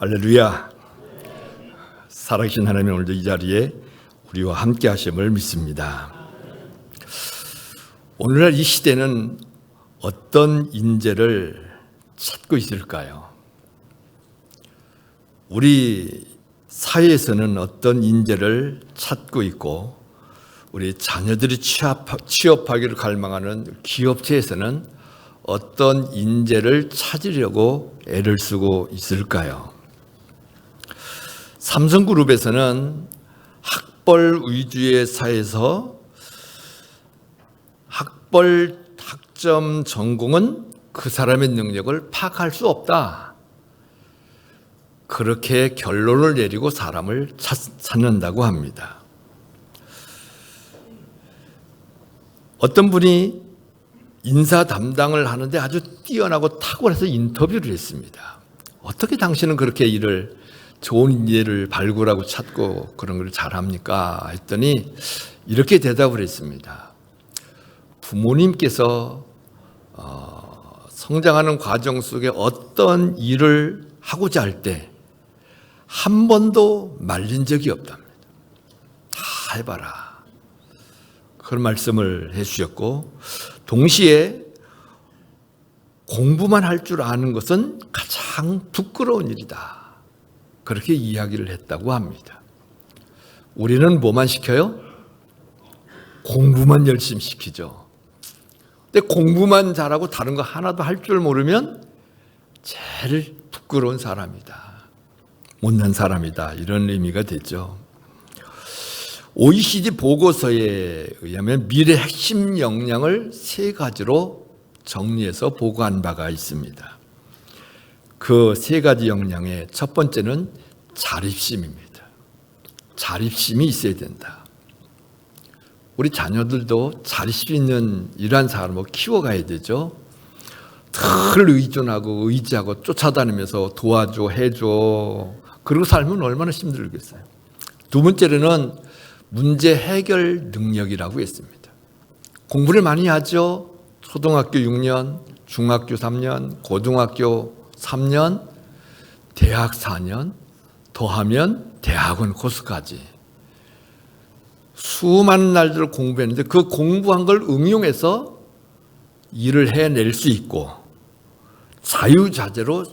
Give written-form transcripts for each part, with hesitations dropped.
할렐루야. 살아계신 하나님, 오늘도 이 자리에 우리와 함께 하심을 믿습니다. 오늘날 이 시대는 어떤 인재를 찾고 있을까요? 우리 사회에서는 어떤 인재를 찾고 있고, 우리 자녀들이 취업하기를 갈망하는 기업체에서는 어떤 인재를 찾으려고 애를 쓰고 있을까요? 삼성그룹에서는 학벌 위주의 사회에서 학점 전공은 그 사람의 능력을 파악할 수 없다, 그렇게 결론을 내리고 사람을 찾는다고 합니다. 어떤 분이 인사 담당을 하는데 아주 뛰어나고 탁월해서 인터뷰를 했습니다. 어떻게 당신은 그렇게 좋은 인재를 발굴하고 찾고 그런 걸 잘합니까? 했더니 이렇게 대답을 했습니다. 부모님께서 성장하는 과정 속에 어떤 일을 하고자 할 때 한 번도 말린 적이 없답니다. 다 해봐라, 그런 말씀을 해주셨고, 동시에 공부만 할 줄 아는 것은 가장 부끄러운 일이다, 그렇게 이야기를 했다고 합니다. 우리는 뭐만 시켜요? 공부만 열심히 시키죠. 근데 공부만 잘하고 다른 거 하나도 할 줄 모르면 제일 부끄러운 사람이다, 못난 사람이다, 이런 의미가 되죠. OECD 보고서에 의하면 미래 핵심 역량을 3가지로 정리해서 보고한 바가 있습니다. 그 3가지 역량의 첫 번째는 자립심입니다. 자립심이 있어야 된다. 우리 자녀들도 자립심 있는 이러한 사람을 키워가야 되죠. 늘 의존하고 의지하고 쫓아다니면서 도와줘, 해줘, 그러고 살면 얼마나 힘들겠어요. 두 번째로는 문제 해결 능력이라고 했습니다. 공부를 많이 하죠. 초등학교 6년, 중학교 3년, 고등학교 3년, 대학 4년, 더하면 대학원 코스까지 수많은 날들을 공부했는데 그 공부한 걸 응용해서 일을 해낼 수 있고 자유자재로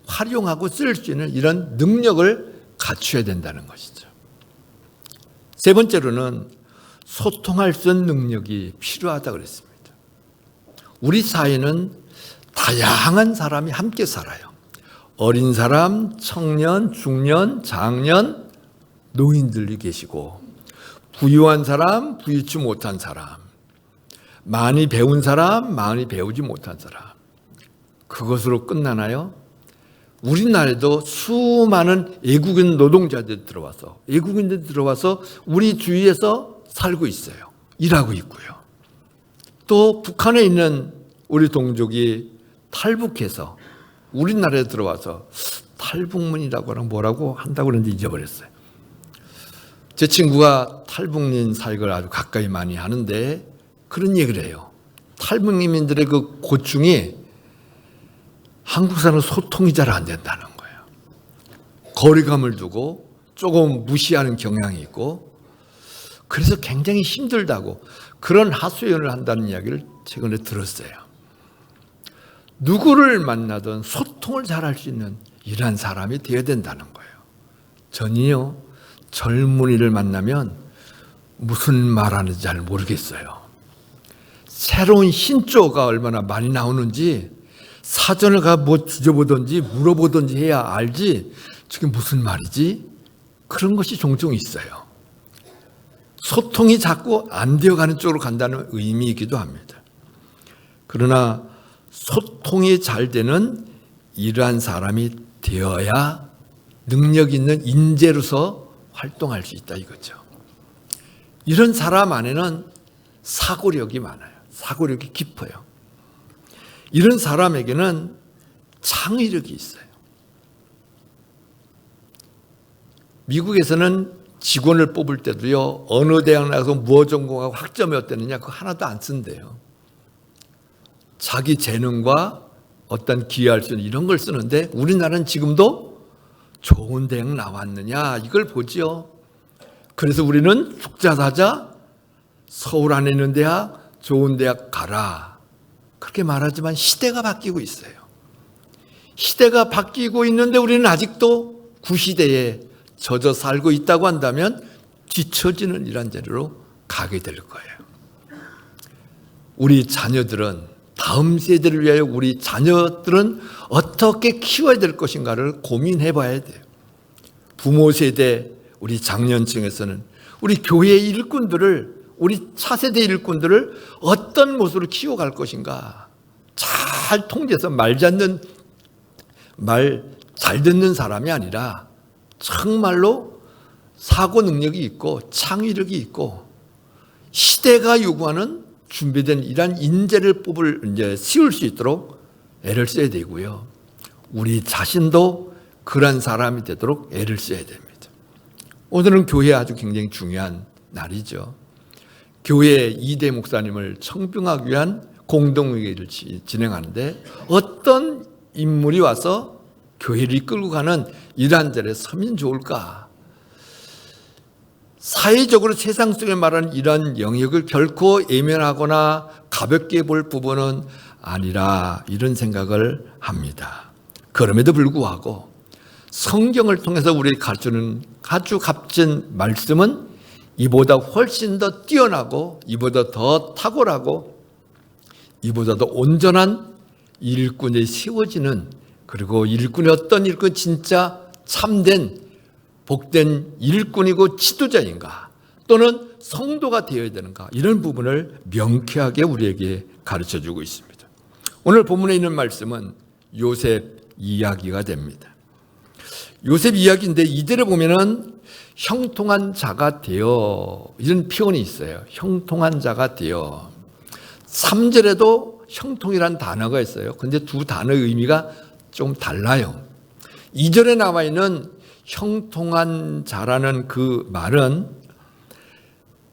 활용하고 쓸 수 있는 이런 능력을 갖춰야 된다는 것이죠. 세 번째로는 소통할 수 있는 능력이 필요하다고 그랬습니다. 우리 사회는 다양한 사람이 함께 살아요. 어린 사람, 청년, 중년, 장년, 노인들이 계시고, 부유한 사람, 부유치 못한 사람, 많이 배운 사람, 많이 배우지 못한 사람. 그것으로 끝나나요? 우리나라에도 수많은 외국인 노동자들이 들어와서 우리 주위에서 살고 있어요. 일하고 있고요. 또 북한에 있는 우리 동족이 탈북해서 우리나라에 들어와서 탈북민이라고 뭐라고 한다고 그랬는데 잊어버렸어요. 제 친구가 탈북민 사역을 아주 가까이 많이 하는데 그런 얘기를 해요. 탈북민들의 그 고충이 한국 사람은 소통이 잘 안 된다는 거예요. 거리감을 두고 조금 무시하는 경향이 있고, 그래서 굉장히 힘들다고 그런 하소연을 한다는 이야기를 최근에 들었어요. 누구를 만나든 소통을 잘할 수 있는 이러한 사람이 되어야 된다는 거예요. 전이요, 젊은이를 만나면 무슨 말하는지 잘 모르겠어요. 새로운 신조어가 얼마나 많이 나오는지 사전을 가 뭐 뒤져보든지 물어보든지 해야 알지, 저게 무슨 말이지? 그런 것이 종종 있어요. 소통이 자꾸 안 되어가는 쪽으로 간다는 의미이기도 합니다. 그러나 소통이 잘 되는 이러한 사람이 되어야 능력 있는 인재로서 활동할 수 있다 이거죠. 이런 사람 안에는 사고력이 많아요. 사고력이 깊어요. 이런 사람에게는 창의력이 있어요. 미국에서는 직원을 뽑을 때도요, 어느 대학 나가서 무엇 전공하고 학점이 어땠느냐, 그거 하나도 안 쓴대요. 자기 재능과 어떤 기여할 수 있는 이런 걸 쓰는데, 우리나라는 지금도 좋은 대학 나왔느냐 이걸 보지요. 그래서 우리는 숙자사자 서울 안에 있는 대학 좋은 대학 가라 그렇게 말하지만 시대가 바뀌고 있어요. 시대가 바뀌고 있는데 우리는 아직도 구시대에 젖어 살고 있다고 한다면 뒤처지는 이런 자리로 가게 될 거예요. 우리 자녀들은 다음 세대를 위하여 우리 자녀들은 어떻게 키워야 될 것인가를 고민해 봐야 돼요. 부모 세대 우리 장년층에서는 우리 교회의 일꾼들을 우리 차세대 일꾼들을 어떤 모습으로 키워갈 것인가 잘 통제해서 말 잘 듣는 사람이 아니라 정말로 사고 능력이 있고 창의력이 있고 시대가 요구하는 준비된 이러한 인재를 씌울 수 있도록 애를 써야 되고요. 우리 자신도 그런 사람이 되도록 애를 써야 됩니다. 오늘은 교회에 아주 굉장히 중요한 날이죠. 교회 2대 목사님을 청빙하기 위한 공동회의를 진행하는데 어떤 인물이 와서 교회를 이끌고 가는 이러한 자리에 서면 좋을까? 사회적으로 세상 속에 말하는 이런 영역을 결코 예면하거나 가볍게 볼 부분은 아니라 이런 생각을 합니다. 그럼에도 불구하고 성경을 통해서 우리에게 가르치는 아주 값진 말씀은 이보다 훨씬 더 뛰어나고 이보다 더 탁월하고 이보다 더 온전한 일꾼이 세워지는 그리고 일꾼이 어떤 일꾼 진짜 참된 복된 일꾼이고 지도자인가 또는 성도가 되어야 되는가 이런 부분을 명쾌하게 우리에게 가르쳐주고 있습니다. 오늘 본문에 있는 말씀은 요셉 이야기가 됩니다. 요셉 이야기인데 이대로 보면은 형통한 자가 되어 이런 표현이 있어요. 형통한 자가 되어 3절에도 형통이라는 단어가 있어요. 근데 두 단어의 의미가 좀 달라요. 2절에 나와 있는 형통한 자라는 그 말은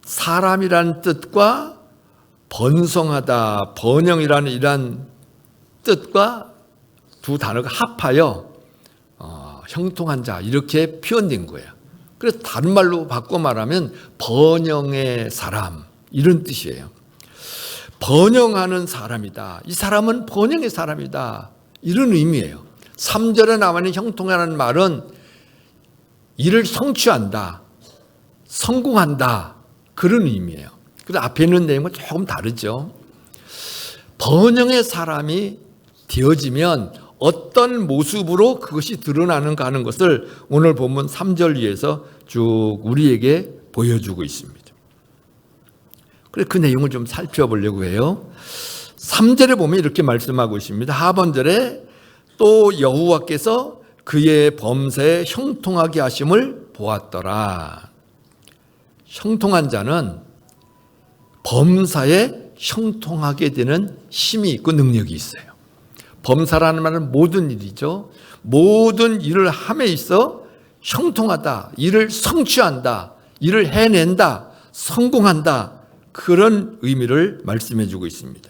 사람이라는 뜻과 번성하다, 번영이라는 이러한 뜻과 두 단어가 합하여 형통한 자 이렇게 표현된 거예요. 그래서 다른 말로 바꿔 말하면 번영의 사람 이런 뜻이에요. 번영하는 사람이다. 이 사람은 번영의 사람이다. 이런 의미예요. 3절에 나와 있는 형통하는 말은 일을 성취한다. 성공한다. 그런 의미예요. 그래서 앞에 있는 내용은 조금 다르죠. 번영의 사람이 되어지면 어떤 모습으로 그것이 드러나는가 하는 것을 오늘 본문 3절 위에서 쭉 우리에게 보여주고 있습니다. 그래서 그 내용을 좀 살펴보려고 해요. 3절에 보면 이렇게 말씀하고 있습니다. 하반절에 또 여호와께서 그의 범사에 형통하게 하심을 보았더라. 형통한 자는 범사에 형통하게 되는 힘이 있고 능력이 있어요. 범사라는 말은 모든 일이죠. 모든 일을 함에 있어 형통하다, 일을 성취한다, 일을 해낸다, 성공한다 그런 의미를 말씀해 주고 있습니다.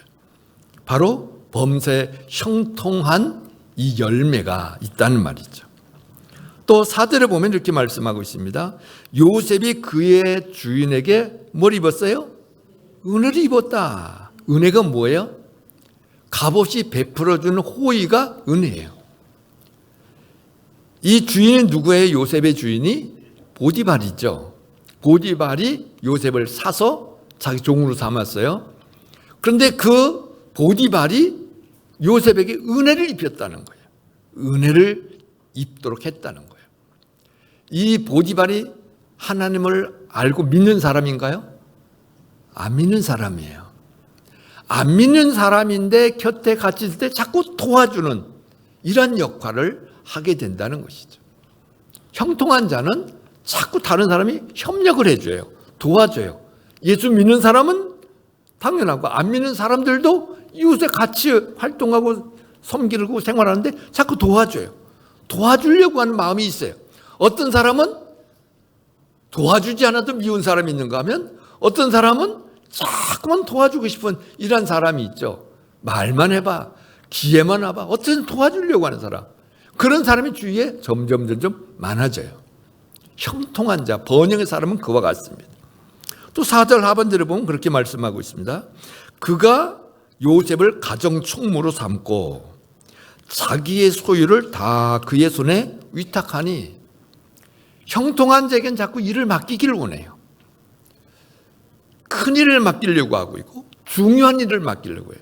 바로 범사에 형통한 이 열매가 있다는 말이죠. 또 4절에 보면 이렇게 말씀하고 있습니다. 요셉이 그의 주인에게 뭘 입었어요? 은혜를 입었다. 은혜가 뭐예요? 값없이 베풀어주는 호의가 은혜예요. 이 주인은 누구예요? 요셉의 주인이 보디발이죠. 보디발이 요셉을 사서 자기 종으로 삼았어요. 그런데 그 보디발이 요셉에게 은혜를 입혔다는 거예요. 은혜를 입도록 했다는 거예요. 이 보디발이 하나님을 알고 믿는 사람인가요? 안 믿는 사람이에요. 안 믿는 사람인데 곁에 같이 있을 때 자꾸 도와주는 이런 역할을 하게 된다는 것이죠. 형통한 자는 자꾸 다른 사람이 협력을 해줘요. 도와줘요. 예수 믿는 사람은 당연하고 안 믿는 사람들도 이웃에 같이 활동하고 섬기고 생활하는데 자꾸 도와줘요. 도와주려고 하는 마음이 있어요. 어떤 사람은 도와주지 않아도 미운 사람이 있는가 하면 어떤 사람은 자꾸만 도와주고 싶은 이런 사람이 있죠. 말만 해봐. 기회만 와봐. 어쨌든 도와주려고 하는 사람. 그런 사람이 주위에 점점 많아져요. 형통한 자, 번영의 사람은 그와 같습니다. 또 4절 하반절에 보면 그렇게 말씀하고 있습니다. 그가 요셉을 가정 총무로 삼고 자기의 소유를 다 그의 손에 위탁하니, 형통한 자에겐 자꾸 일을 맡기기를 원해요. 큰 일을 맡기려고 하고 있고 중요한 일을 맡기려고 해요.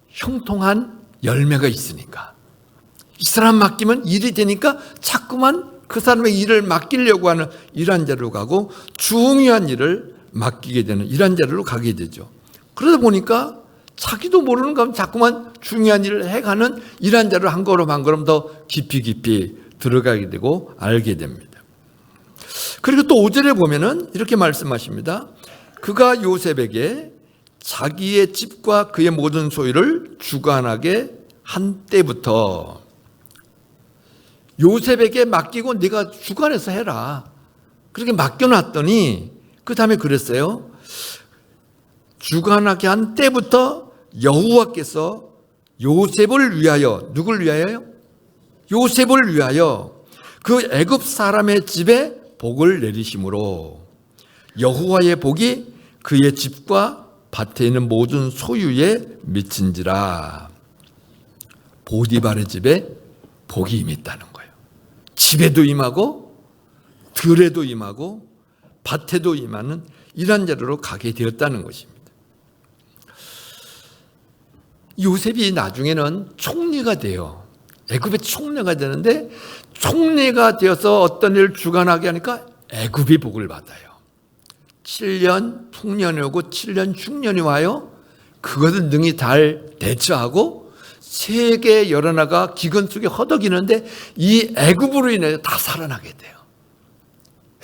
형통한 열매가 있으니까. 이 사람 맡기면 일이 되니까 자꾸만 그 사람의 일을 맡기려고 하는 이런 자리로 가고, 중요한 일을 맡기게 되는 이런 자리로 가게 되죠. 그러다 보니까 자기도 모르는 가운데 자꾸만 중요한 일을 해가는 이런 자리로 한 걸음 한 걸음 더 깊이 들어가게 되고 알게 됩니다. 그리고 또 5절에 보면은 이렇게 말씀하십니다. 그가 요셉에게 자기의 집과 그의 모든 소유를 주관하게 한 때부터, 요셉에게 맡기고 네가 주관해서 해라, 그렇게 맡겨놨더니 그 다음에 그랬어요. 주관하게 한 때부터 여호와께서 요셉을 위하여, 누굴 위하여요? 요셉을 위하여 그 애굽 사람의 집에 복을 내리심으로 여호와의 복이 그의 집과 밭에 있는 모든 소유에 미친지라. 보디발의 집에 복이 임했다는 거예요. 집에도 임하고 들에도 임하고 밭에도 임하는 이런 자리로 가게 되었다는 것입니다. 요셉이 나중에는 총리가 돼요. 애굽의 총리가 되는데, 총리가 되어서 어떤 일을 주관하게 하니까 애굽이 복을 받아요. 7년 풍년이 오고 7년 흉년이 와요. 그것을 능히 잘 대처하고 세계 여러 나라가 기근 속에 허덕이는데 이 애굽으로 인해 다 살아나게 돼요.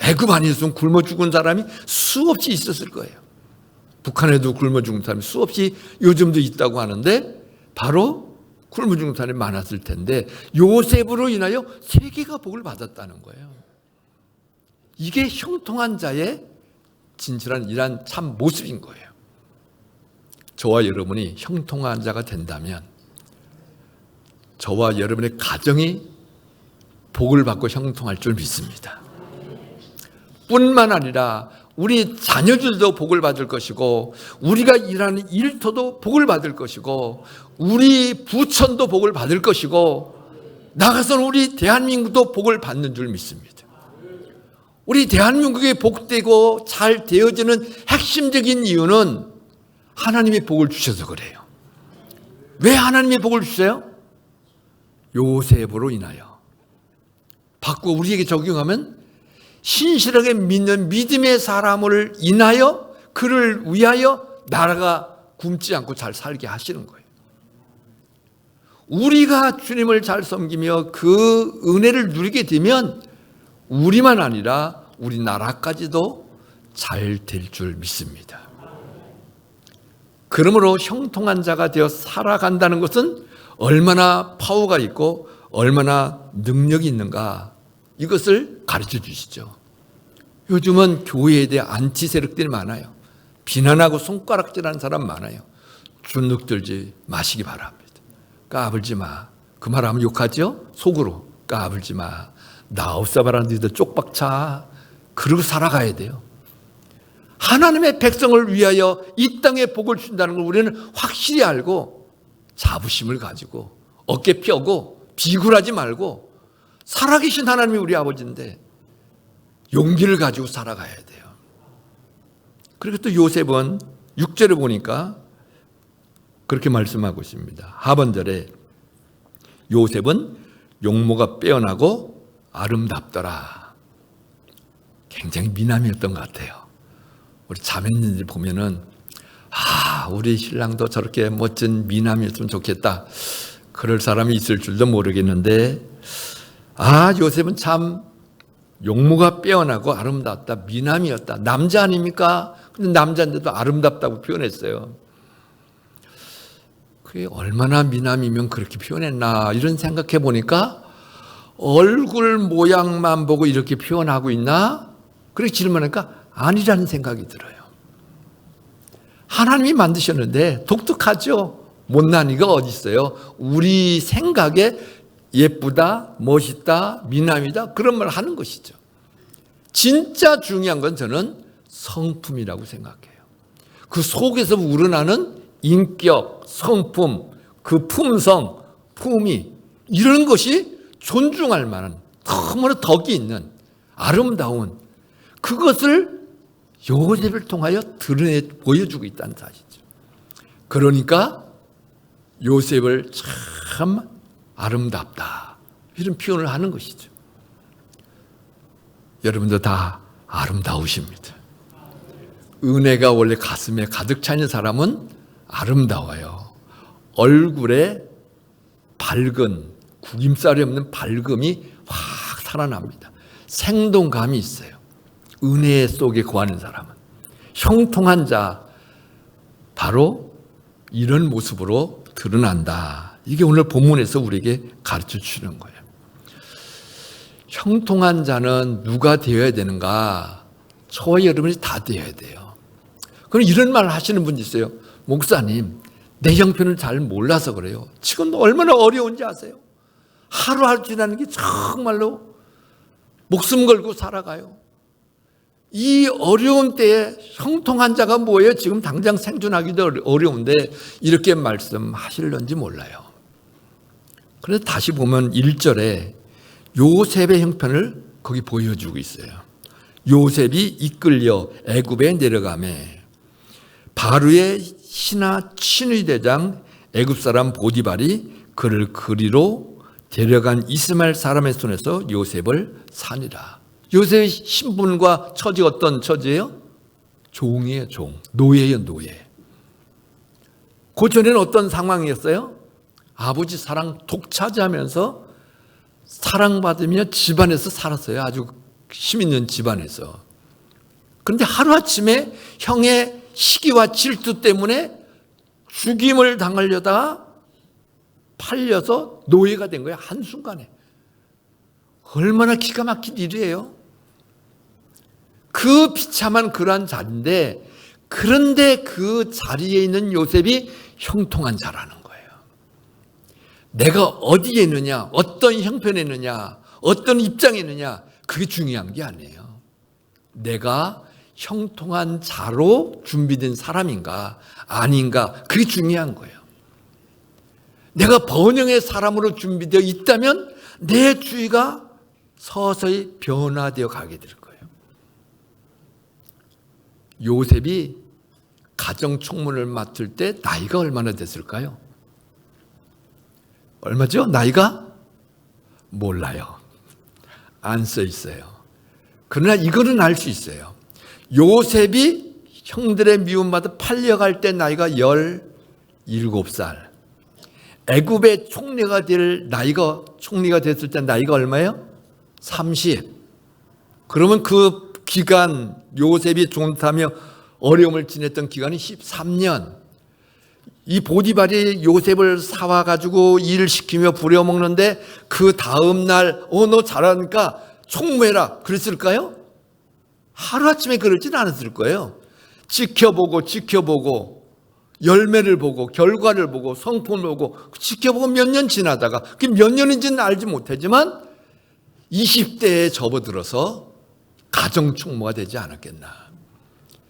애굽 아니었으면 굶어 죽은 사람이 수없이 있었을 거예요. 북한에도 굶어 죽은 사람이 수없이 요즘도 있다고 하는데 바로 굶어 죽은 사람이 많았을 텐데 요셉으로 인하여 세계가 복을 받았다는 거예요. 이게 형통한 자의 진실한 이러한 참 모습인 거예요. 저와 여러분이 형통한 자가 된다면 저와 여러분의 가정이 복을 받고 형통할 줄 믿습니다. 뿐만 아니라 우리 자녀들도 복을 받을 것이고, 우리가 일하는 일터도 복을 받을 것이고, 우리 부천도 복을 받을 것이고, 나가서는 우리 대한민국도 복을 받는 줄 믿습니다. 우리 대한민국이 복되고 잘 되어지는 핵심적인 이유는 하나님이 복을 주셔서 그래요. 왜 하나님이 복을 주세요? 요셉으로 인하여. 바꾸어 우리에게 적용하면 신실하게 믿는 믿음의 사람을 인하여, 그를 위하여 나라가 굶지 않고 잘 살게 하시는 거예요. 우리가 주님을 잘 섬기며 그 은혜를 누리게 되면 우리만 아니라 우리나라까지도 잘 될 줄 믿습니다. 그러므로 형통한 자가 되어 살아간다는 것은 얼마나 파워가 있고 얼마나 능력이 있는가, 이것을 가르쳐 주시죠. 요즘은 교회에 대해 안티 세력들이 많아요. 비난하고 손가락질하는 사람 많아요. 주눅들지 마시기 바랍니다. 까불지 마. 그 말하면 욕하죠? 속으로 까불지 마. 나 없어봐라 너희들 쪽박차. 그러고 살아가야 돼요. 하나님의 백성을 위하여 이 땅에 복을 준다는 걸 우리는 확실히 알고 자부심을 가지고 어깨 펴고 비굴하지 말고, 살아계신 하나님이 우리 아버지인데 용기를 가지고 살아가야 돼요. 그리고 또 요셉은 6절에 보니까 그렇게 말씀하고 있습니다. 하반절에 요셉은 용모가 빼어나고 아름답더라. 굉장히 미남이었던 것 같아요. 우리 자매님들 보면은 우리 신랑도 저렇게 멋진 미남이었으면 좋겠다, 그럴 사람이 있을 줄도 모르겠는데, 요셉은 참 용모가 빼어나고 아름답다, 미남이었다. 남자 아닙니까? 근데 남자인데도 아름답다고 표현했어요. 그게 얼마나 미남이면 그렇게 표현했나 이런 생각해 보니까 얼굴 모양만 보고 이렇게 표현하고 있나? 그렇게 질문하니까 아니라는 생각이 들어요. 하나님이 만드셨는데 독특하죠? 못난 이가 어디 있어요? 우리 생각에 예쁘다, 멋있다, 미남이다 그런 말 하는 것이죠. 진짜 중요한 건 저는 성품이라고 생각해요. 그 속에서 우러나는 인격, 성품, 그 품성, 품위 이런 것이 존중할 만한 너무나 덕이 있는 아름다운 그것을 요셉을 통하여 드러내 보여주고 있다는 사실이죠. 그러니까 요셉을 참 아름답다 이런 표현을 하는 것이죠. 여러분도 다 아름다우십니다. 은혜가 원래 가슴에 가득 차 있는 사람은 아름다워요. 얼굴에 밝은 구김살이 없는 밝음이 확 살아납니다. 생동감이 있어요. 은혜 속에 거하는 사람은. 형통한 자 바로 이런 모습으로 드러난다. 이게 오늘 본문에서 우리에게 가르쳐 주는 거예요. 형통한 자는 누가 되어야 되는가? 저와 여러분이 다 되어야 돼요. 그럼 이런 말 하시는 분이 있어요. 목사님, 내 형편을 잘 몰라서 그래요. 지금 얼마나 어려운지 아세요? 하루하루 지나는 게 정말로 목숨 걸고 살아가요. 이 어려운 때에 형통한 자가 뭐예요? 지금 당장 생존하기도 어려운데 이렇게 말씀하실런지 몰라요. 그래서 다시 보면 1절에 요셉의 형편을 거기 보여주고 있어요. 요셉이 이끌려 애굽에 내려가매 바로의 신하 친위 대장 애굽 사람 보디발이 그를 그리로 데려간 이스마엘 사람의 손에서 요셉을 사니라. 요셉의 신분과 처지 어떤 처지예요? 종이에요, 종. 노예예요, 노예. 그 전에는 어떤 상황이었어요? 아버지 사랑 독차지하면서 사랑받으며 집안에서 살았어요. 아주 힘 있는 집안에서. 그런데 하루아침에 형의 시기와 질투 때문에 죽임을 당하려다가 팔려서 노예가 된 거예요. 한순간에. 얼마나 기가 막힌 일이에요. 그 비참한 그러한 자리인데 그런데 그 자리에 있는 요셉이 형통한 자라는 거예요. 내가 어디에 있느냐, 어떤 형편에 있느냐, 어떤 입장에 있느냐 그게 중요한 게 아니에요. 내가 형통한 자로 준비된 사람인가 아닌가 그게 중요한 거예요. 내가 번영의 사람으로 준비되어 있다면 내 주위가 서서히 변화되어 가게 될 거예요. 요셉이 가정 총무를 맡을 때 나이가 얼마나 됐을까요? 얼마죠? 나이가? 몰라요. 안 써 있어요. 그러나 이거는 알 수 있어요. 요셉이 형들의 미움받아 팔려갈 때 나이가 17살. 애굽의 총리가 됐을 때 나이가 얼마예요? 30. 그러면 그 기간 요셉이 종사하며 어려움을 지냈던 기간이 13년. 이 보디발이 요셉을 사와가지고 일을 시키며 부려먹는데 그 다음날 너 잘하니까 총무해라 그랬을까요? 하루아침에 그러진 않았을 거예요. 지켜보고 열매를 보고 결과를 보고 성품을 보고 지켜보고 몇 년 지나다가 그게 몇 년인지는 알지 못하지만 20대에 접어들어서 가정총무가 되지 않았겠나.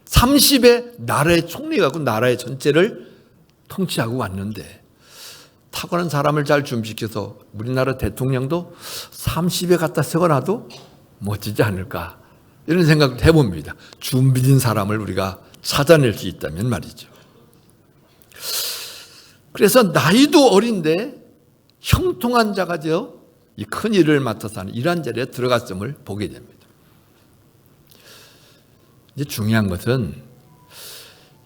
30에 나라의 총리가 고 나라의 전체를 통치하고 왔는데 타고난 사람을 잘 준비시켜서 우리나라 대통령도 30에 갖다 세워놔도 멋지지 않을까 이런 생각도 해봅니다. 준비된 사람을 우리가 찾아낼 수 있다면 말이죠. 그래서 나이도 어린데 형통한 자가 되어 이 큰 일을 맡아서 하는 이러한 자리에 들어갔음을 보게 됩니다. 이제 중요한 것은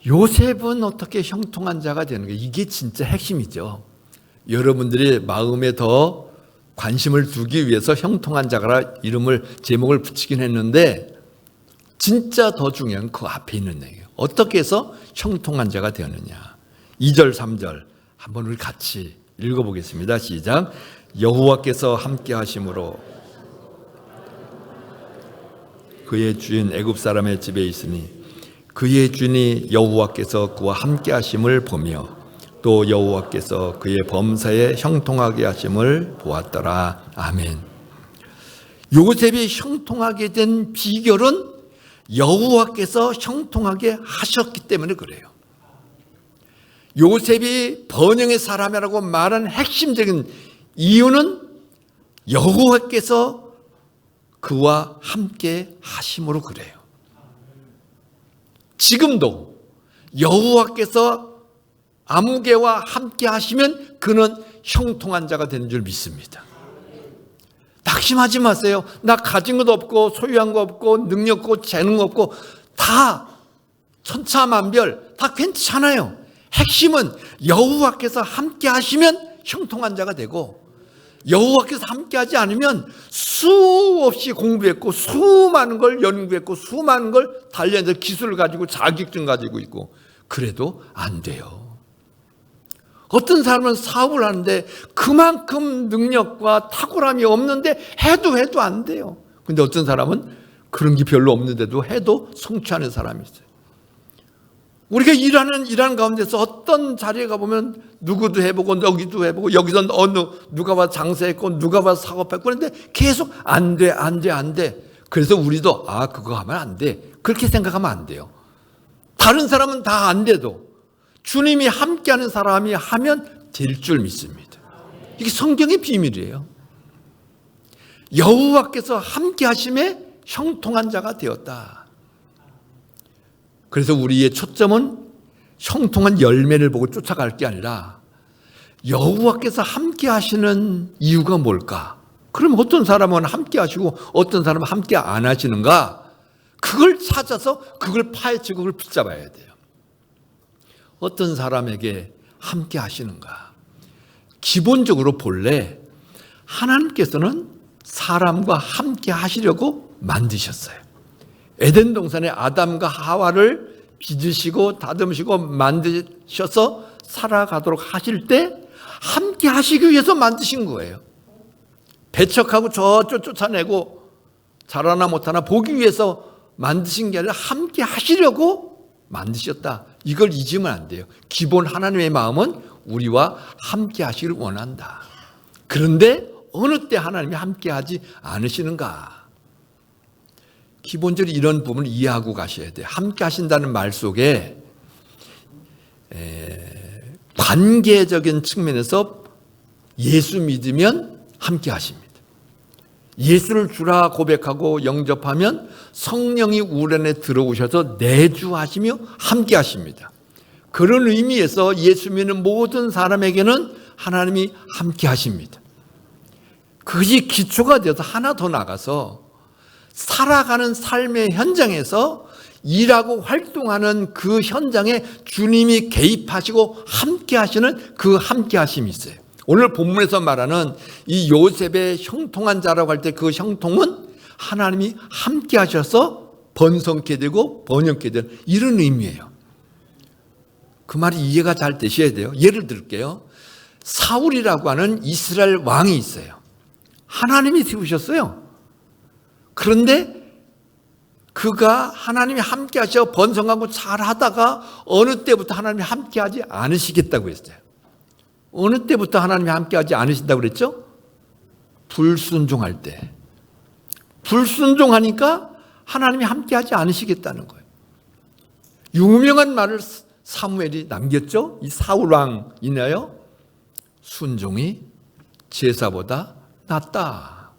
요셉은 어떻게 형통한 자가 되는 게 이게 진짜 핵심이죠. 여러분들이 마음에 더 관심을 두기 위해서 형통한 자가 제목을 붙이긴 했는데 진짜 더 중요한 그 앞에 있는 얘기예요. 어떻게 해서 형통한 자가 되느냐. 2절 3절 한번 우리 같이 읽어보겠습니다. 시작. 여호와께서 함께 하심으로 그의 주인 애굽 사람의 집에 있으니 그의 주인이 여호와께서 그와 함께 하심을 보며 또 여호와께서 그의 범사에 형통하게 하심을 보았더라. 아멘. 요셉이 형통하게 된 비결은 여호와께서 형통하게 하셨기 때문에 그래요. 요셉이 번영의 사람이라고 말한 핵심적인 이유는 여호와께서 그와 함께 하심으로 그래요. 지금도 여호와께서 아무개와 함께 하시면 그는 형통한 자가 되는 줄 믿습니다. 낙심하지 마세요. 나 가진 것도 없고 소유한 거 없고 능력 없고 재능 없고 다 천차만별 다 괜찮아요. 핵심은 여호와께서 함께 하시면 형통한 자가 되고, 여호와께서 함께하지 않으면 수없이 공부했고 수많은 걸 연구했고 수많은 걸 단련해서 기술을 가지고 자격증 가지고 있고 그래도 안 돼요. 어떤 사람은 사업을 하는데 그만큼 능력과 탁월함이 없는데 해도 안 돼요. 근데 어떤 사람은 그런 게 별로 없는데도 해도 성취하는 사람이 있어요. 우리가 일하는 가운데서 어떤 자리에 가보면 누구도 해보고 여기도 해보고 여기서 누가 봐서 장사했고 누가 봐서 사업했고 그런데 계속 안 돼. 그래서 우리도 그거 하면 안 돼. 그렇게 생각하면 안 돼요. 다른 사람은 다 안 돼도 주님이 함께하는 사람이 하면 될 줄 믿습니다. 이게 성경의 비밀이에요. 여호와께서 함께 하심에 형통한 자가 되었다. 그래서 우리의 초점은 형통한 열매를 보고 쫓아갈 게 아니라 여호와께서 함께 하시는 이유가 뭘까? 그럼 어떤 사람은 함께 하시고 어떤 사람은 함께 안 하시는가? 그걸 찾아서 그걸 파헤치고 그걸 붙잡아야 돼요. 어떤 사람에게 함께 하시는가? 기본적으로 본래 하나님께서는 사람과 함께 하시려고 만드셨어요. 에덴 동산에 아담과 하와를 빚으시고 다듬으시고 만드셔서 살아가도록 하실 때 함께 하시기 위해서 만드신 거예요. 배척하고 저쪽 쫓아내고 잘하나 못하나 보기 위해서 만드신 게 아니라 함께 하시려고 만드셨다. 이걸 잊으면 안 돼요. 기본 하나님의 마음은 우리와 함께 하시기를 원한다. 그런데 어느 때 하나님이 함께 하지 않으시는가? 기본적으로 이런 부분을 이해하고 가셔야 돼요. 함께 하신다는 말 속에 관계적인 측면에서 예수 믿으면 함께 하십니다. 예수를 주라 고백하고 영접하면 성령이 우리 안에 들어오셔서 내주하시며 함께 하십니다. 그런 의미에서 예수 믿는 모든 사람에게는 하나님이 함께 하십니다. 그것이 기초가 되어서 하나 더 나가서 살아가는 삶의 현장에서 일하고 활동하는 그 현장에 주님이 개입하시고 함께 하시는 그 함께 하심이 있어요. 오늘 본문에서 말하는 이 요셉의 형통한 자라고 할 때 그 형통은 하나님이 함께 하셔서 번성케 되고 번영케 되는 이런 의미예요. 그 말이 이해가 잘 되셔야 돼요. 예를 들게요. 사울이라고 하는 이스라엘 왕이 있어요. 하나님이 세우셨어요. 그런데 그가 하나님이 함께 하셔 번성하고 잘하다가 어느 때부터 하나님이 함께 하지 않으시겠다고 했어요. 어느 때부터 하나님이 함께 하지 않으신다고 그랬죠? 불순종할 때. 불순종하니까 하나님이 함께 하지 않으시겠다는 거예요. 유명한 말을 사무엘이 남겼죠? 이 사울 왕이나요? 순종이 제사보다 낫다.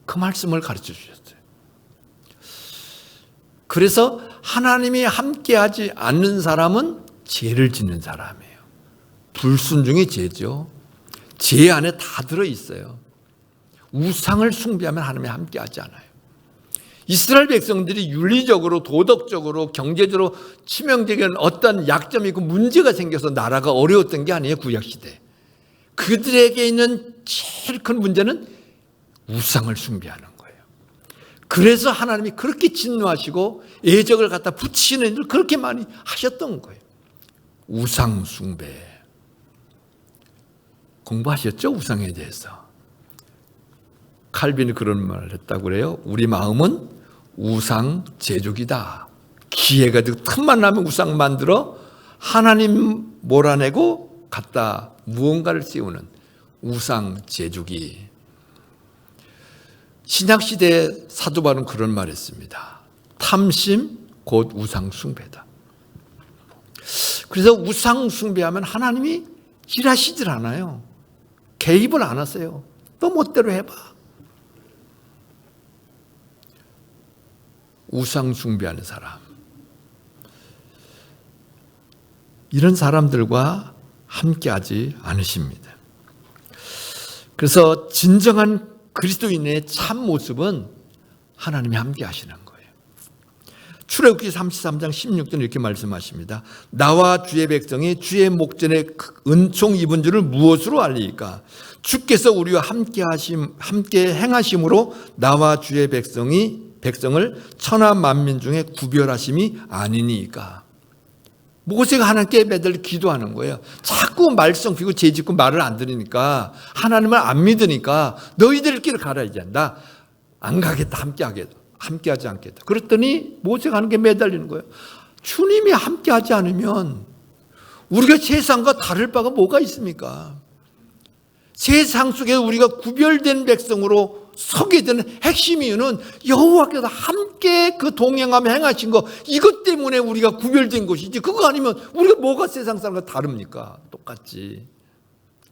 그 말씀을 가르쳐 주셨어요. 그래서 하나님이 함께하지 않는 사람은 죄를 짓는 사람이에요. 불순종이 죄죠. 죄 안에 다 들어있어요. 우상을 숭배하면 하나님이 함께하지 않아요. 이스라엘 백성들이 윤리적으로 도덕적으로 경제적으로 치명적인 어떤 약점이 있고 문제가 생겨서 나라가 어려웠던 게 아니에요. 구약시대. 그들에게 있는 제일 큰 문제는 우상을 숭배하는 거예요. 그래서 하나님이 그렇게 진노하시고 애적을 갖다 붙이는 일을 그렇게 많이 하셨던 거예요. 우상 숭배. 공부하셨죠? 우상에 대해서. 칼빈이 그런 말을 했다고 그래요. 우리 마음은 우상 제조기다. 기회가 되고 틈만 나면 우상 만들어 하나님 몰아내고 갖다 무언가를 세우는 우상 제조기. 신약시대에 사도 바울은 그런 말을 했습니다. 탐심 곧 우상 숭배다. 그래서 우상 숭배하면 하나님이 일하시질 않아요. 개입을 안 하세요. 너 멋대로 해봐. 우상 숭배하는 사람, 이런 사람들과 함께하지 않으십니다. 그래서 진정한 그리스도인의 참 모습은 하나님이 함께 하시는 거예요. 출애굽기 33장 16절 이렇게 말씀하십니다. 나와 주의 백성이 주의 목전에 은총 입은 줄을 무엇으로 알리까? 주께서 우리와 함께 행하심으로 나와 주의 백성을 천하 만민 중에 구별하심이 아니니까. 모세가 하나님께 매달 기도하는 거예요. 자꾸 말썽 피고 죄짓고 말을 안 들으니까, 하나님을 안 믿으니까 너희들끼리 가라, 이제 나 안 가겠다, 함께하지 않겠다. 그랬더니 모세가 하는 게 매달리는 거예요. 주님이 함께하지 않으면 우리가 세상과 다를 바가 뭐가 있습니까? 세상 속에 우리가 구별된 백성으로 서게 되는 핵심 이유는 여호와께서 함께 그 동행하며 행하신 거, 이것 때문에 우리가 구별된 것이지, 그거 아니면 우리가 뭐가 세상 사람과 다릅니까? 똑같지.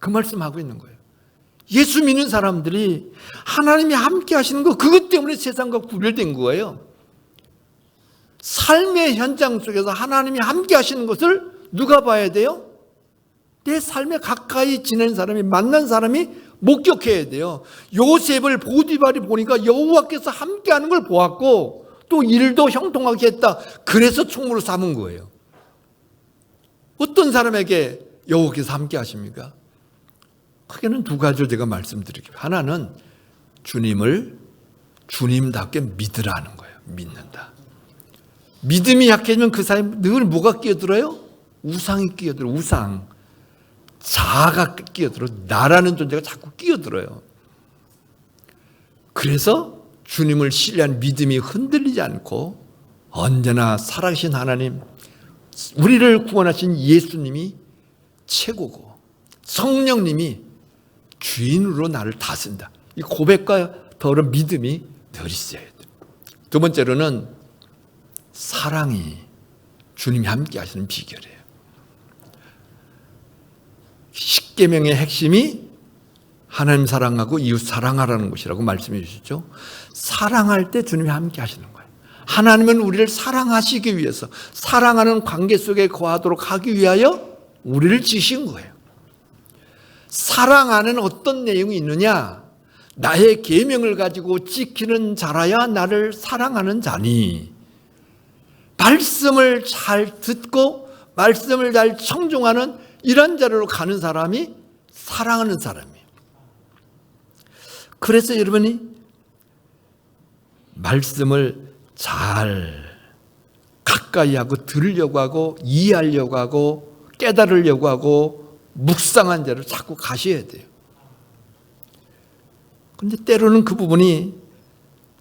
그 말씀하고 있는 거예요. 예수 믿는 사람들이 하나님이 함께 하시는 거, 그것 때문에 세상과 구별된 거예요. 삶의 현장 속에서 하나님이 함께 하시는 것을 누가 봐야 돼요? 내 삶에 가까이 지내는 사람이, 만난 사람이 목격해야 돼요. 요셉을 보디발이 보니까 여호와께서 함께하는 걸 보았고 또 일도 형통하게 했다. 그래서 총무로 삼은 거예요. 어떤 사람에게 여호와께서 함께 하십니까? 크게는 두 가지로 제가 말씀드릴게요. 하나는 주님을 주님답게 믿으라는 거예요. 믿는다. 믿음이 약해지면 그 사람이 늘 뭐가 끼어들어요? 우상이 끼어들어요. 우상. 자아가 끼어들어, 나라는 존재가 자꾸 끼어들어요. 그래서 주님을 신뢰한 믿음이 흔들리지 않고 언제나 살아계신 하나님, 우리를 구원하신 예수님이 최고고 성령님이 주인으로 나를 다스린다. 이 고백과 더불어 믿음이 늘 있어야 돼요. 두 번째로는 사랑이 주님이 함께 하시는 비결이에요. 십계명의 핵심이 하나님 사랑하고 이웃 사랑하라는 것이라고 말씀해 주시죠. 사랑할 때 주님이 함께 하시는 거예요. 하나님은 우리를 사랑하시기 위해서, 사랑하는 관계 속에 거하도록 하기 위하여 우리를 지으신 거예요. 사랑 안에는 어떤 내용이 있느냐? 나의 계명을 가지고 지키는 자라야 나를 사랑하는 자니, 말씀을 잘 듣고 말씀을 잘 청종하는 이런 자리로 가는 사람이 사랑하는 사람이에요. 그래서 여러분이 말씀을 잘 가까이 하고 들으려고 하고 이해하려고 하고 깨달으려고 하고 묵상한 자를 자꾸 가셔야 돼요. 그런데 때로는 그 부분이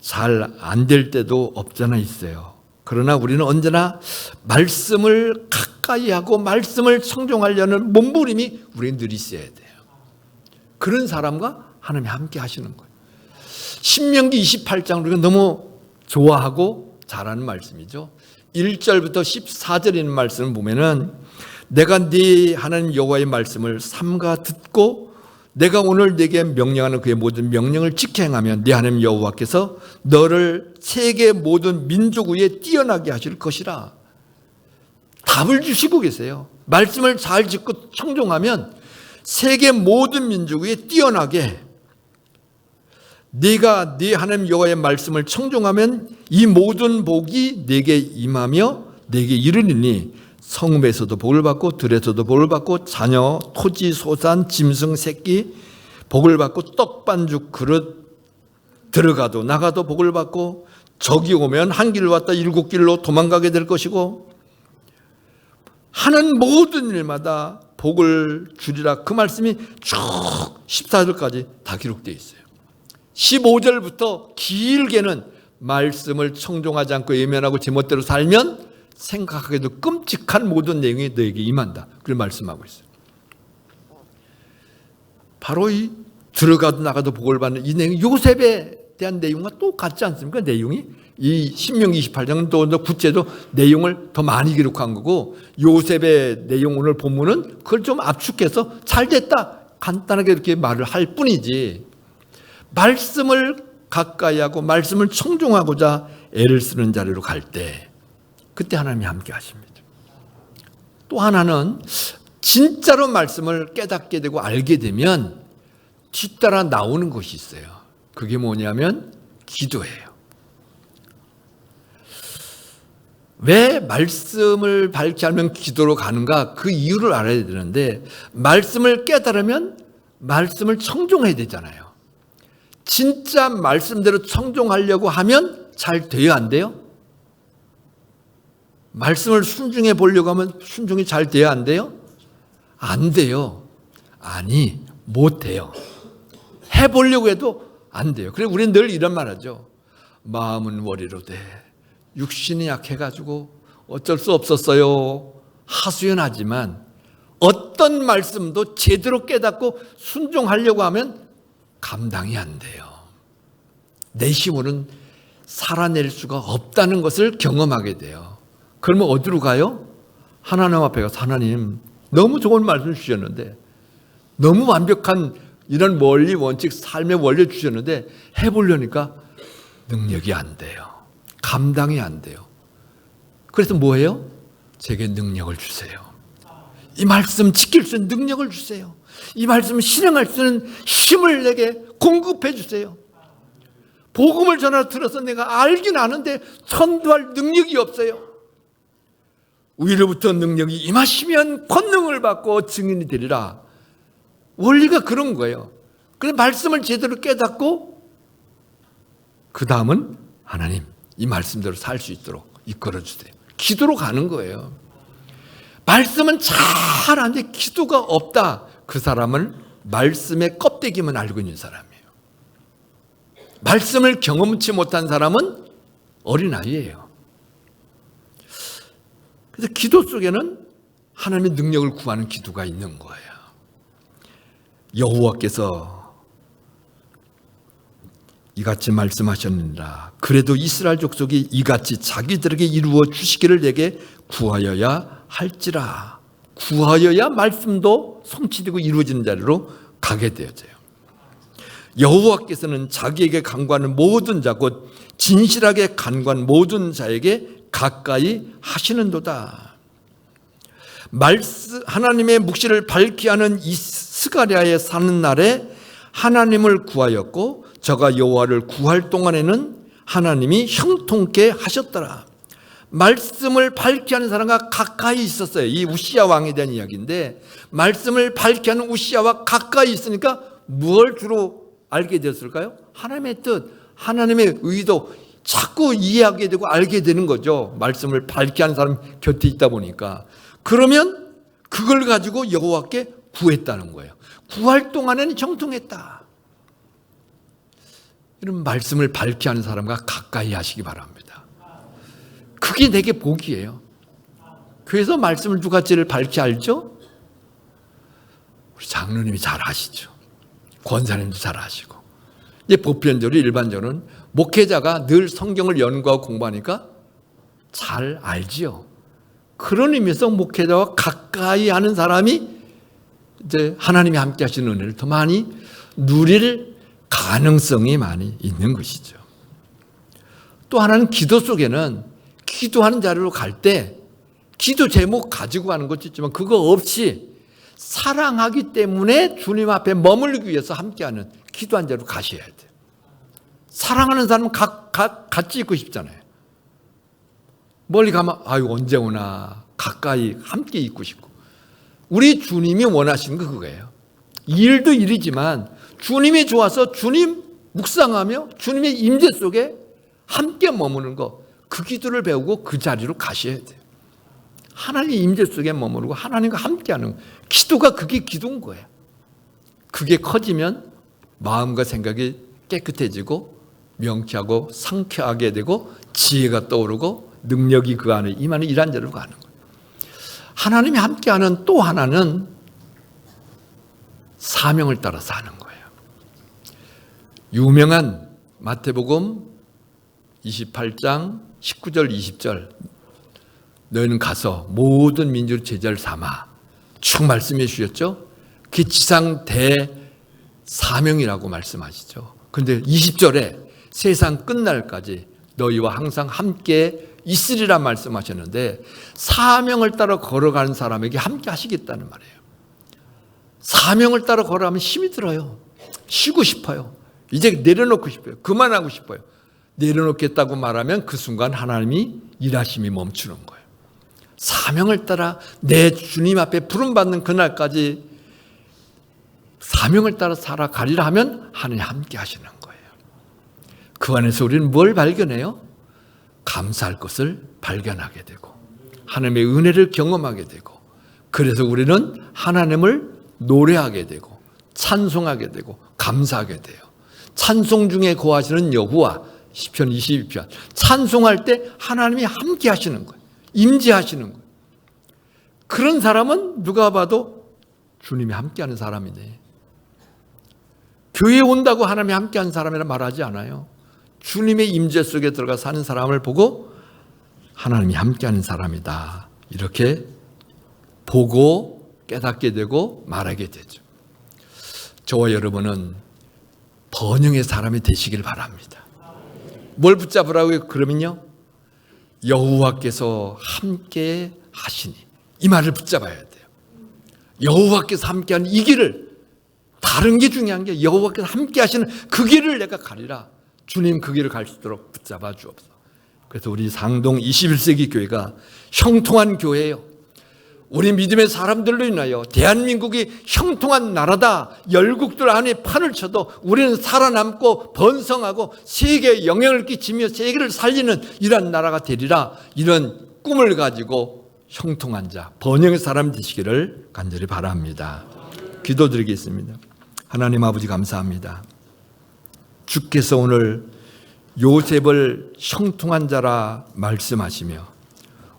잘 안 될 때도 없잖아 있어요. 그러나 우리는 언제나 말씀을 가까이 하고 말씀을 청종하려는 몸부림이 우리는 늘 있어야 돼요. 그런 사람과 하나님이 함께 하시는 거예요. 신명기 28장 우리가 너무 좋아하고 잘하는 말씀이죠. 1절부터 14절에 있는 말씀을 보면은, 내가 네 하나님 여호와의 말씀을 삼가 듣고 내가 오늘 네게 명령하는 그의 모든 명령을 지켜 행하면 네 하나님 여호와께서 너를 세계 모든 민족 위에 뛰어나게 하실 것이라. 답을 주시고 계세요. 말씀을 잘 듣고 청종하면 세계 모든 민족 위에 뛰어나게, 네가 네 하나님 여호와의 말씀을 청종하면 이 모든 복이 네게 임하며 네게 이르리니 성읍에서도 복을 받고 들에서도 복을 받고 자녀, 토지, 소산, 짐승, 새끼 복을 받고 떡반죽 그릇 들어가도 나가도 복을 받고 적이 오면 한 길로 왔다 일곱 길로 도망가게 될 것이고 하는 모든 일마다 복을 주리라. 그 말씀이 쭉 14절까지 다 기록되어 있어요. 15절부터 길게는 말씀을 청종하지 않고 예면하고 제멋대로 살면 생각하기도 끔찍한 모든 내용이 너에게 임한다. 그걸 말씀하고 있어요. 바로 이 들어가도 나가도 복을 받는 이 내용, 요셉에 대한 내용과 똑같지 않습니까? 내용이 이 신명기 28장은 또 구체도 내용을 더 많이 기록한 거고, 요셉의 내용 오늘 본문은 그걸 좀 압축해서 잘 됐다 간단하게 이렇게 말을 할 뿐이지, 말씀을 가까이 하고 말씀을 청종하고자 애를 쓰는 자리로 갈 때 그때 하나님이 함께 하십니다. 또 하나는 진짜로 말씀을 깨닫게 되고 알게 되면 뒤따라 나오는 것이 있어요. 그게 뭐냐면 기도예요. 왜 말씀을 밝히 알면 기도로 가는가? 그 이유를 알아야 되는데, 말씀을 깨달으면 말씀을 청종해야 되잖아요. 진짜 말씀대로 청종하려고 하면 잘 돼요, 안 돼요? 말씀을 순종해 보려고 하면 순종이 잘 돼요, 안 돼요? 안 돼요. 아니, 못 돼요. 해보려고 해도 안 돼요. 그래서 우리는 늘 이런 말 하죠. 마음은 머리로되 육신이 약해가지고 어쩔 수 없었어요. 하소연하지만 어떤 말씀도 제대로 깨닫고 순종하려고 하면 감당이 안 돼요. 내 힘으로는 살아낼 수가 없다는 것을 경험하게 돼요. 그러면 어디로 가요? 하나님 앞에 가서, 하나님 너무 좋은 말씀 주셨는데, 너무 완벽한 이런 원리 원칙 삶의 원리 주셨는데 해보려니까 능력이 안 돼요. 감당이 안 돼요. 그래서 뭐예요? 제게 능력을 주세요. 이 말씀 지킬 수 있는 능력을 주세요. 이 말씀을 실행할 수 있는 힘을 내게 공급해 주세요. 복음을 전하 들어서 내가 알긴 아는데 전도할 능력이 없어요. 위로부터 능력이 임하시면 권능을 받고 증인이 되리라. 원리가 그런 거예요. 그래서 말씀을 제대로 깨닫고 그 다음은 하나님 이 말씀대로 살 수 있도록 이끌어 주세요. 기도로 가는 거예요. 말씀은 잘 아는데 기도가 없다. 그 사람은 말씀의 껍데기만 알고 있는 사람이에요. 말씀을 경험치 못한 사람은 어린아이예요. 그래서 기도 속에는 하나님의 능력을 구하는 기도가 있는 거예요. 여호와께서 이같이 말씀하셨느니라. 그래도 이스라엘 족속이 이같이 자기들에게 이루어 주시기를 내게 구하여야 할지라. 구하여야 말씀도 성취되고 이루어지는 자리로 가게 되어져요. 여호와께서는 자기에게 간구하는 모든 자, 곧 진실하게 간구하는 모든 자에게 가까이 하시는도다. 하나님의 묵시를 밝히 하는 이 스가랴에 사는 날에 하나님을 구하였고, 저가 여호와를 구할 동안에는 하나님이 형통케 하셨더라. 말씀을 밝히 하는 사람과 가까이 있었어요. 이 우시야 왕에 대한 이야기인데, 말씀을 밝히 하는 우시야와 가까이 있으니까 무엇을 주로 알게 되었을까요? 하나님의 뜻, 하나님의 의도 자꾸 이해하게 되고 알게 되는 거죠. 말씀을 밝히 하는 사람 곁에 있다 보니까. 그러면 그걸 가지고 여호와께 구했다는 거예요. 구할 동안에는 형통했다. 이런 말씀을 밝히 하는 사람과 가까이 하시기 바랍니다. 그게 내게 복이에요. 그래서 말씀을 누가 제일 밝히 알죠? 우리 장로님이 잘 아시죠. 권사님도 잘 아시고. 이제 보편적으로 일반적으로는 목회자가 늘 성경을 연구하고 공부하니까 잘 알지요. 그런 의미에서 목회자와 가까이 하는 사람이 이제 하나님이 함께 하시는 은혜를 더 많이 누릴 가능성이 많이 있는 것이죠. 또 하나는 기도 속에는 기도하는 자리로 갈 때 기도 제목 가지고 가는 것도 있지만 그거 없이 사랑하기 때문에 주님 앞에 머물기 위해서 함께하는 기도한 자리로 가셔야 돼요. 사랑하는 사람은 같이 있고 싶잖아요. 멀리 가면 아유 언제 오나, 가까이 함께 있고 싶고. 우리 주님이 원하시는 거 그거예요. 일도 일이지만 주님이 좋아서 주님 묵상하며 주님의 임재 속에 함께 머무는 거, 그 기도를 배우고 그 자리로 가셔야 돼요. 하나님 임재 속에 머무르고 하나님과 함께하는 기도가, 그게 기도인 거예요. 그게 커지면 마음과 생각이 깨끗해지고 명쾌하고 상쾌하게 되고 지혜가 떠오르고 능력이 그 안에 임하는 이런 자리로 가는 거예요. 하나님이 함께하는 또 하나는 사명을 따라 사는 거예요. 유명한 마태복음 28장 19절 20절 너희는 가서 모든 민족을 제자를 삼아 쭉 말씀해 주셨죠. 그 지상 대사명이라고 말씀하시죠. 그런데 20절에 세상 끝날까지 너희와 항상 함께 있으리라 말씀하셨는데 사명을 따라 걸어가는 사람에게 함께 하시겠다는 말이에요. 사명을 따라 걸어가면 힘이 들어요. 쉬고 싶어요. 이제 내려놓고 싶어요. 그만하고 싶어요. 내려놓겠다고 말하면 그 순간 하나님이 일하심이 멈추는 거예요. 사명을 따라 내 주님 앞에 부름받는 그날까지 사명을 따라 살아가리라 하면 하나님 함께 하시는 거예요. 그 안에서 우리는 뭘 발견해요? 감사할 것을 발견하게 되고 하나님의 은혜를 경험하게 되고 그래서 우리는 하나님을 노래하게 되고 찬송하게 되고 감사하게 돼요. 찬송 중에 거하시는 여호와 시편 22편 찬송할 때 하나님이 함께 하시는 거예요. 임재하시는 거예요. 그런 사람은 누가 봐도 주님이 함께하는 사람이네. 교회에 온다고 하나님이 함께하는 사람이라 말하지 않아요. 주님의 임재 속에 들어가 사는 사람을 보고 하나님이 함께하는 사람이다. 이렇게 보고 깨닫게 되고 말하게 되죠. 저와 여러분은 번영의 사람이 되시길 바랍니다. 뭘 붙잡으라고요? 그러면요. 여호와께서 함께 하시니 이 말을 붙잡아야 돼요. 여호와께서 함께하는 이 길을 다른 게 중요한 게 여호와께서 함께 하시는 그 길을 내가 가리라. 주님 그 길을 갈 수 있도록 붙잡아 주옵소서. 그래서 우리 상동 21세기 교회가 형통한 교회예요. 우리 믿음의 사람들로 인하여 대한민국이 형통한 나라다. 열국들 안에 판을 쳐도 우리는 살아남고 번성하고 세계에 영향을 끼치며 세계를 살리는 이런 나라가 되리라. 이런 꿈을 가지고 형통한 자, 번영의 사람 되시기를 간절히 바랍니다. 기도드리겠습니다. 하나님 아버지 감사합니다. 주께서 오늘 요셉을 형통한 자라 말씀하시며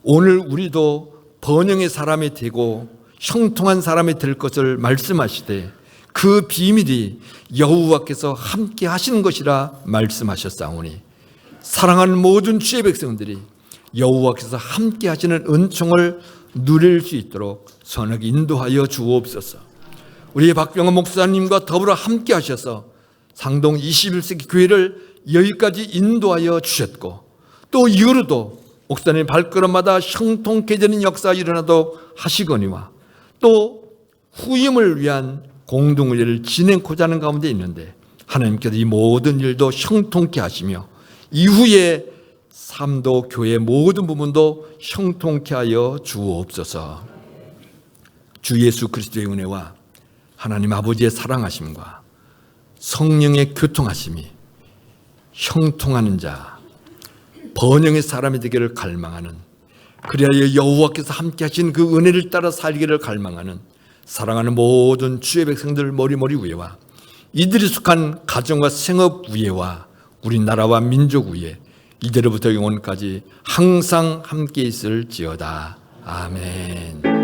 오늘 우리도 번영의 사람이 되고 형통한 사람이 될 것을 말씀하시되 그 비밀이 여호와께서 함께 하시는 것이라 말씀하셨사오니 사랑하는 모든 주의 백성들이 여호와께서 함께 하시는 은총을 누릴 수 있도록 선하게 인도하여 주옵소서. 우리 박병헌 목사님과 더불어 함께 하셔서 상동 21세기 교회를 여기까지 인도하여 주셨고 또 이후로도 목사님 발걸음마다 형통케 되는 역사가 일어나도록 하시거니와 또 후임을 위한 공동의례를 진행코자 하는 가운데 있는데 하나님께서 이 모든 일도 형통케 하시며 이후에 삶도 교회의 모든 부분도 형통케 하여 주옵소서. 주 예수 그리스도의 은혜와 하나님 아버지의 사랑하심과 성령의 교통하심이 형통하는 자, 번영의 사람이 되기를 갈망하는 그리하여 여호와께서 함께 하신 그 은혜를 따라 살기를 갈망하는 사랑하는 모든 주의 백성들 머리머리 위에와 이들이 속한 가정과 생업 위에와 우리나라와 민족 위에 이제로부터 영원까지 항상 함께 있을지어다. 아멘.